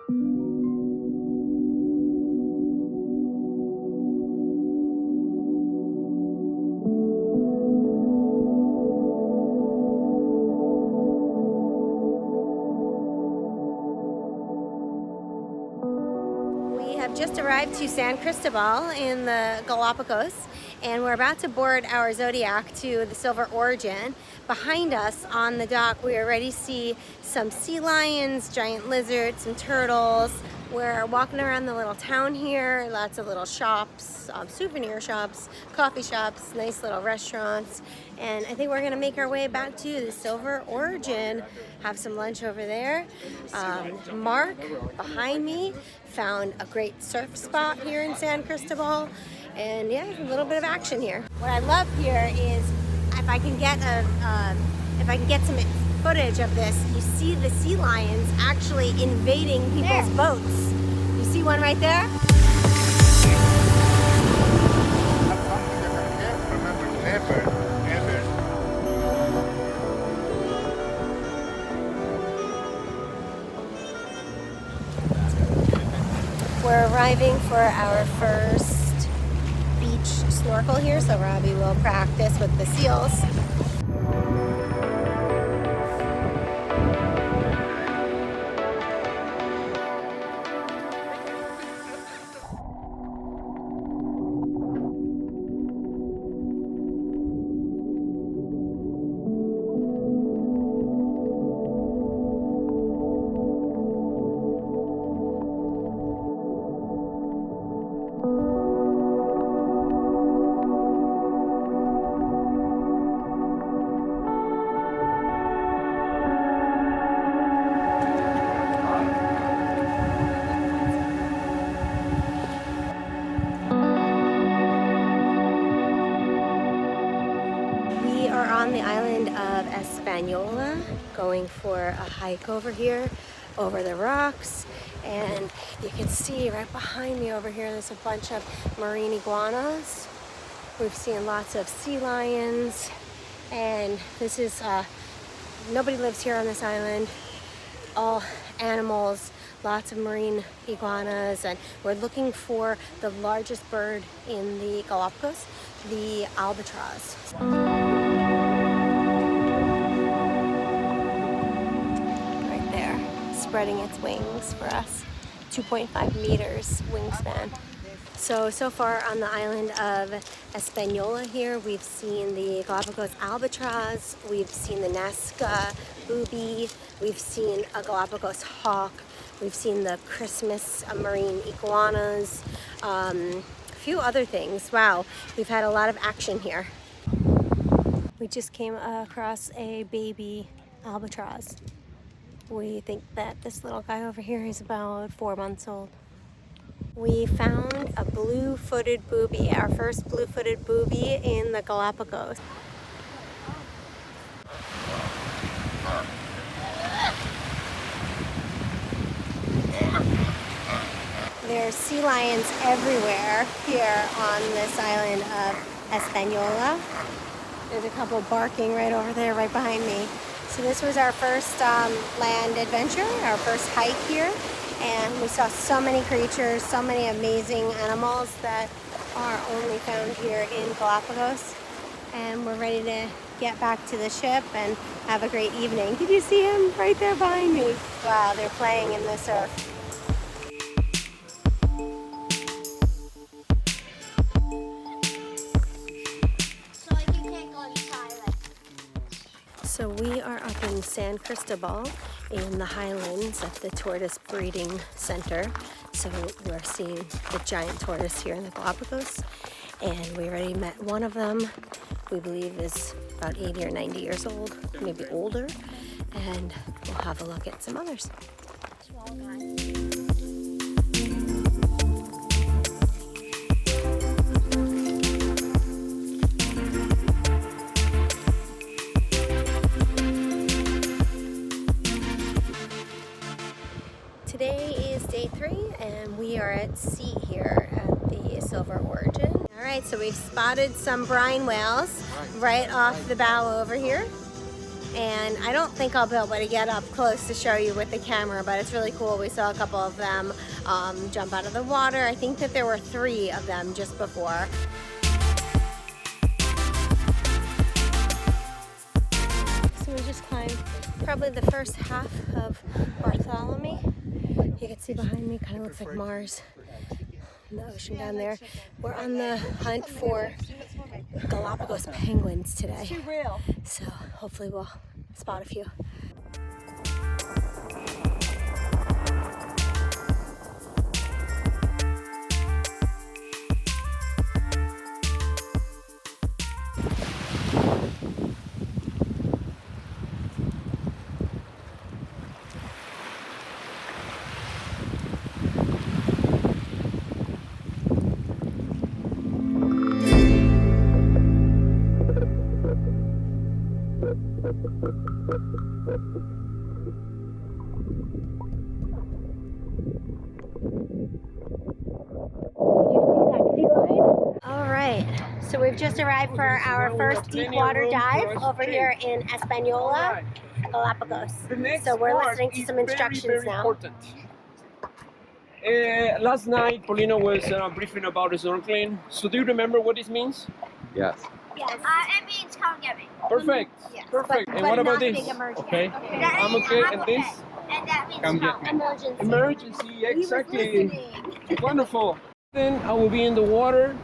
We have just arrived to San Cristobal in the Galapagos, and we're about to board our Zodiac to the Silver Origin. Behind us on the dock, we already see some sea lions, giant lizards, some turtles. We're walking around the little town here, lots of little shops, souvenir shops, coffee shops, nice little restaurants. And I think we're gonna make our way back to the Silver Origin, have some lunch over there. Mark, behind me, found a great surf spot here in San Cristobal. And yeah, a little bit of action here. What I love here is if I can get some footage of this, you see the sea lions actually invading people's boats. You see one right there? We're arriving for our first beach snorkel here, so Robbie will practice with the seals. On the island of Hispaniola, going for a hike over here, over the rocks, and you can see right behind me over here there's a bunch of marine iguanas. We've seen lots of sea lions, and this is nobody lives here on this island, all animals, lots of marine iguanas, and we're looking for the largest bird in the Galapagos, the albatross. Spreading its wings for us, 2.5 meters wingspan. So far on the island of Hispaniola here, we've seen the Galapagos albatross, we've seen the Nazca booby, we've seen a Galapagos hawk, we've seen the Christmas marine iguanas, a few other things. Wow, we've had a lot of action here. We just came across a baby albatross. We think that this little guy over here is about 4 months old. We found a blue-footed booby, our first blue-footed booby in the Galapagos. There's sea lions everywhere here on this island of Hispaniola. There's a couple barking right over there, right behind me. So this was our first land adventure, our first hike here, and we saw so many creatures, so many amazing animals that are only found here in Galapagos. And we're ready to get back to the ship and have a great evening. Did you see him right there behind me? Wow, they're playing in the surf. So we are up in San Cristobal in the Highlands at the Tortoise Breeding Center. So we're seeing the giant tortoise here in the Galapagos, and we already met one of them. We believe is about 80 or 90 years old, maybe older, and we'll have a look at some others. Today is day 3, and we are at sea here at the Silver Origin. All right, so we've spotted some brine whales right off the bow over here. And I don't think I'll be able to get up close to show you with the camera, but it's really cool. We saw a couple of them jump out of the water. I think that there were 3 of them just before. So we just climbed probably the first half of Bartholomew. You can see behind me, kind of looks like Mars. The ocean down there. We're on the hunt for Galapagos penguins today. So hopefully we'll spot a few. So we've just arrived for our first deep water dive over here in Española, Galapagos. So we're listening to some instructions now. Last night, Paulina was briefing about snorkeling. So do you remember what this means? Yes. Yes. It means come get me. Perfect. Yes. Perfect. But And what about not this? big emergency. Okay. I'm okay. And this? And that means Come get come. me. Emergency. Emergency. He was Exactly. listening. Wonderful. Then I will be in the water.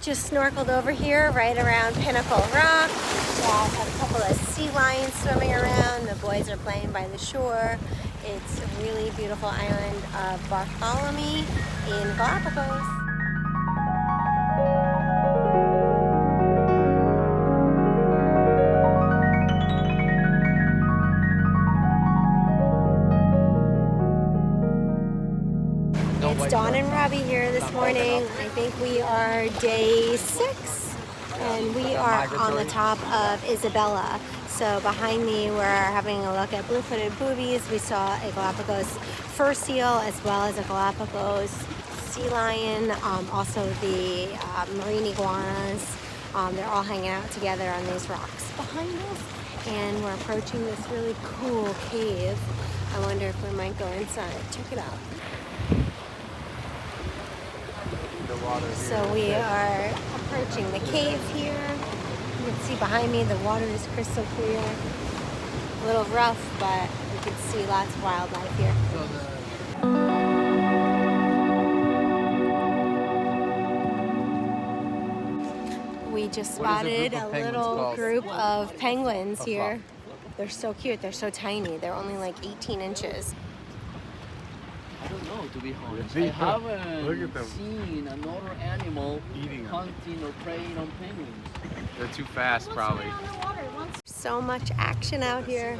Just snorkeled over here right around Pinnacle Rock. Got a couple of sea lions swimming around. The boys are playing by the shore. It's a really beautiful island of Bartholomew in Galapagos. It's Dawn and Robbie here this morning. I think we are day 6 and we are on the top of Isabella. So behind me we're having a look at blue-footed boobies. We saw a Galapagos fur seal as well as a Galapagos sea lion, also the marine iguanas. They're all hanging out together on these rocks behind us, and we're approaching this really cool cave. I wonder if we might go inside. Check it out. So we are approaching the cave here. You can see behind me the water is crystal clear. A little rough, but you can see lots of wildlife here. We just spotted a little group of penguins here. They're so cute. They're so tiny. They're only like 18 inches. I don't know, to be honest. I haven't seen another animal hunting or preying on penguins. They're too fast, probably. So much action out here.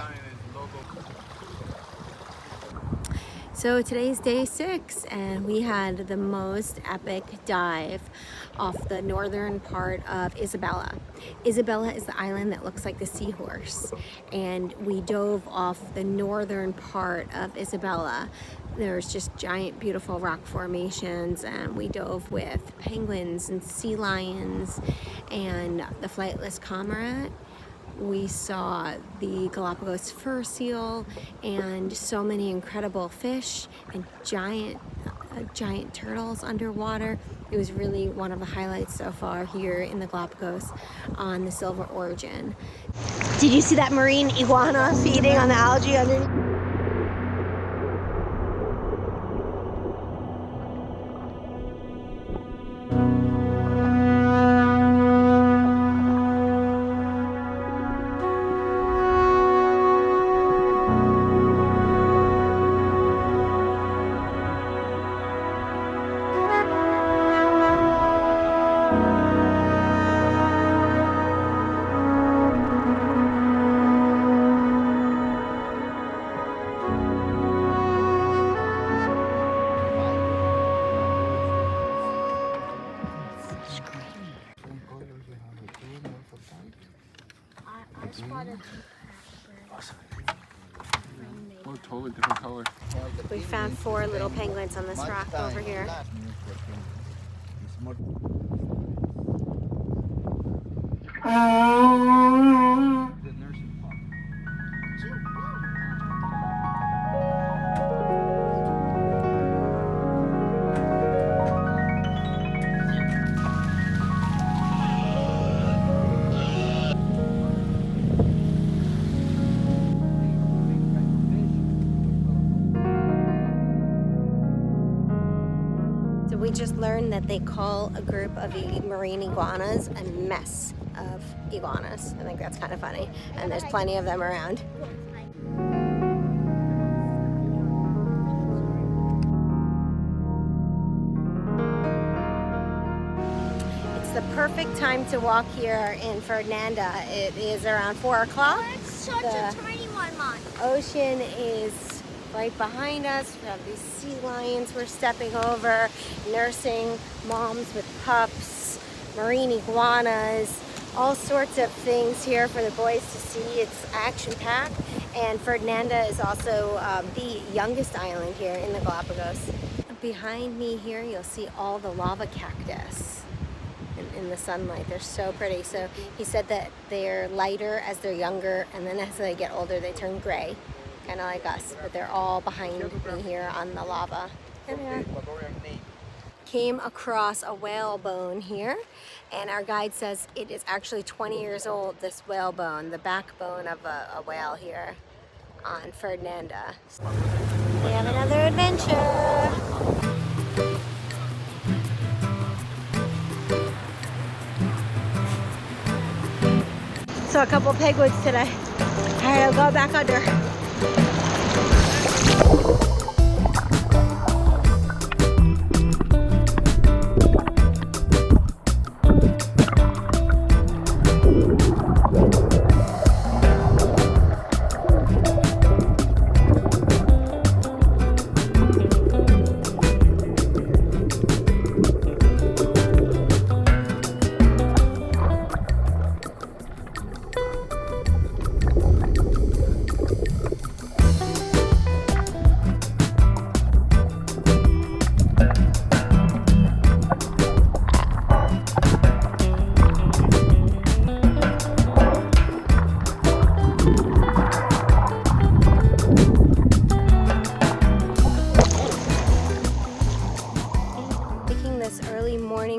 So today's day 6 and we had the most epic dive off the northern part of Isabella. Isabella is the island that looks like the seahorse, and we dove off the northern part of Isabella. There's just giant beautiful rock formations, and we dove with penguins and sea lions and the flightless cormorant. We saw the Galapagos fur seal and so many incredible fish and giant turtles underwater. It was really one of the highlights so far here in the Galapagos on the Silver Origin. Did you see that marine iguana feeding on the algae underneath? Oh, totally different color. We found 4 little penguins on this rock over here. So we just learned that they call a group of marine iguanas a mess of iguanas. I think that's kind of funny. And there's plenty of them around. It's the perfect time to walk here in Ferdinanda. It is around 4 o'clock. Oh, it's such a tiny one, Mom. Ocean is right behind us. We have these sea lions we're stepping over, nursing moms with pups, marine iguanas, all sorts of things here for the boys to see. It's action-packed, and Ferdinanda is also the youngest island here in the Galapagos. Behind me here, you'll see all the lava cactus in the sunlight. They're so pretty. So he said that they're lighter as they're younger, and then as they get older, they turn gray. Kind of like us, but they're all behind me here on the lava. Came across a whale bone here, and our guide says it is actually 20 years old, this whale bone, the backbone of a whale here on Ferdinanda. We have another adventure. So a couple penguins today. All right, I'll go back under.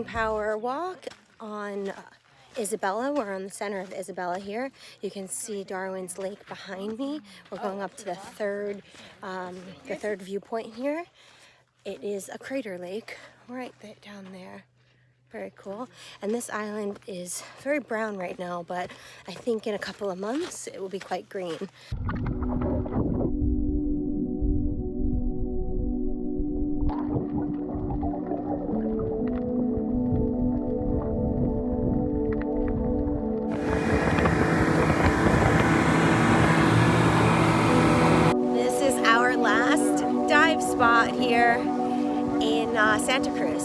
Power walk on Isabella. We're on the center of Isabella here. You can see Darwin's Lake behind me. We're going up to the third viewpoint here. It is a crater lake right down there. Very cool. And this island is very brown right now, but I think in a couple of months it will be quite green. Spot here in Santa Cruz.